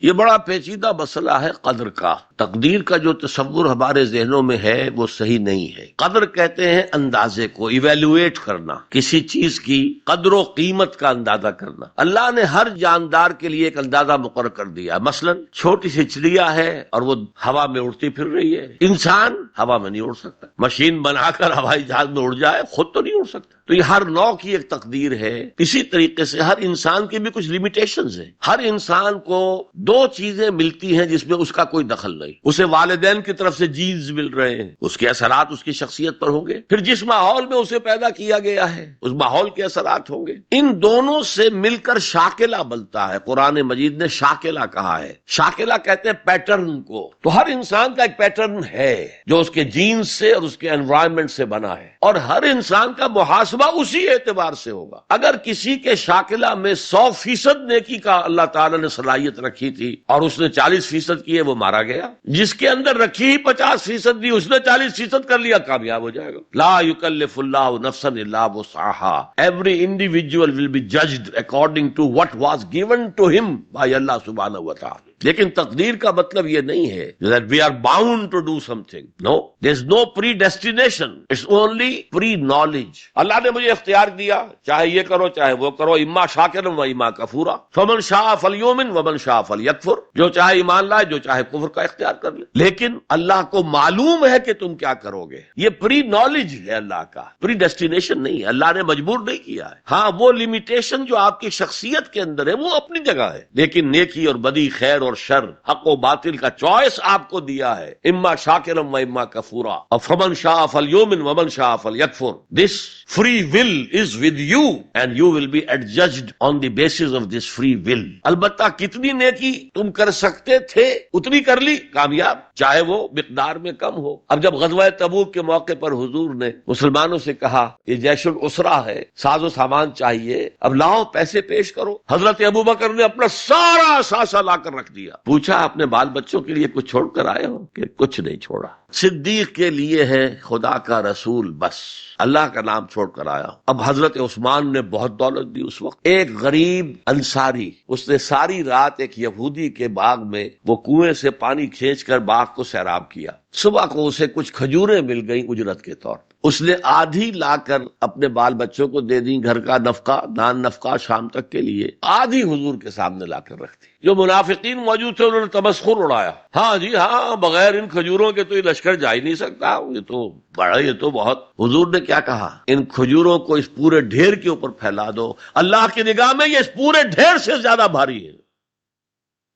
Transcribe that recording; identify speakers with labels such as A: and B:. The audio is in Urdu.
A: یہ بڑا پیچیدہ مسئلہ ہے قدر کا. تقدیر کا جو تصور ہمارے ذہنوں میں ہے وہ صحیح نہیں ہے. قدر کہتے ہیں اندازے کو، ایویلویٹ کرنا، کسی چیز کی قدر و قیمت کا اندازہ کرنا. اللہ نے ہر جاندار کے لیے ایک اندازہ مقرر کر دیا. مثلا چھوٹی سی چڑیا ہے اور وہ ہوا میں اڑتی پھر رہی ہے. انسان ہوا میں نہیں اڑ سکتا. مشین بنا کر ہوائی جہاز میں اڑ جائے، خود تو نہیں اڑ سکتا. تو یہ ہر نوع کی ایک تقدیر ہے. اسی طریقے سے ہر انسان کی بھی کچھ لیمیٹیشنز ہیں. ہر انسان کو دو چیزیں ملتی ہیں جس میں اس کا کوئی دخل نہیں. اسے والدین کی طرف سے جینز مل رہے ہیں، اس کے اثرات اس کی شخصیت پر ہوں گے. پھر جس ماحول میں اسے پیدا کیا گیا ہے اس ماحول کے اثرات ہوں گے. ان دونوں سے مل کر شاکلہ بنتا ہے. قرآن مجید نے شاکلہ کہا ہے. شاکلہ کہتے ہیں پیٹرن کو. تو ہر انسان کا ایک پیٹرن ہے جو اس کے جینز سے اور اس کے انوائرمنٹ سے بنا ہے، اور ہر انسان کا محاسبہ اسی اعتبار سے ہوگا. اگر کسی کے شاکلہ میں 100% نیکی کا اللہ تعالیٰ نے صلاحیت رکھی تھی اور اس نے 40% کی ہے، وہ مارا گیا. جس کے اندر رکھی ہی 50% دی، اس نے 40% کر لیا، کامیاب ہو جائے گا. لا یکلف اللہ نفسا الا وسعها. Every individual will be judged according to what was given to him by Allah subhanahu wa ta'ala. لیکن تقدیر کا مطلب یہ نہیں ہے that we are bound to do something. No, there's no predestination. It's only pre-knowledge. اللہ نے مجھے اختیار دیا، چاہے یہ کرو چاہے وہ کرو، اما شاکرا و اما کفورا، فمن شاء فلیؤمن ومن شاء فلیکفر. جو چاہے ایمان لائے، جو چاہے کفر کا اختیار کر لے. لیکن اللہ کو معلوم ہے کہ تم کیا کرو گے. یہ پری نالج ہے اللہ کا، پری ڈیسٹینیشن نہیں ہے. اللہ نے مجبور نہیں کیا ہے. ہاں، وہ لمیٹیشن جو آپ کی شخصیت کے اندر ہے وہ اپنی جگہ ہے، لیکن نیکی اور بدی، خیر اور شر، حق و باطل کا چوائس آپ کو دیا ہے. اما شاکرا و اما کفورا، اور فمن شاء فلیؤمن ومن شاء فلیکفر. This free will is with you and you will be adjudged on the basis of this free will. البتہ کتنی نیکی تم کر سکتے تھے اتنی کر لی، کامیاب، چاہے وہ مقدار میں کم ہو. اب جب غزوہ تبوک کے موقع پر حضور نے مسلمانوں سے کہا یہ جیش العسرہ ہے، ساز و سامان چاہیے، اب لاؤ پیسے پیش کرو. حضرت ابوبکر نے اپنا سارا اثاثہ لا کر رکھ دیا. پوچھا اپنے بال بچوں کے لیے کچھ چھوڑ کر آئے ہو؟ کہ کچھ نہیں چھوڑا. صدیق کے لیے ہے خدا کا رسول، بس اللہ کا نام چھوڑ کر آیا. اب حضرت عثمان نے بہت دولت دی اس وقت. ایک غریب انصاری، اس نے ساری رات ایک یہودی کے باغ میں وہ کنویں سے پانی کھینچ کر باغ کو سیراب کیا. صبح کو اسے کچھ کھجوریں مل گئیں اجرت کے طور پر. اس نے آدھی لا کر اپنے بال بچوں کو دے دی، گھر کا نفقہ، نان نفقہ شام تک کے لیے. آدھی حضور کے سامنے لا کر رکھ دی. جو منافقین موجود تھے انہوں نے تمسخر اڑایا. ہاں جی ہاں، بغیر ان کھجوروں کے تو یہ لشکر جا ہی نہیں سکتا، یہ تو بڑا، یہ تو بہت. حضور نے کیا کہا؟ ان کھجوروں کو اس پورے ڈھیر کے اوپر پھیلا دو. اللہ کی نگاہ میں یہ اس پورے ڈھیر سے زیادہ بھاری ہے.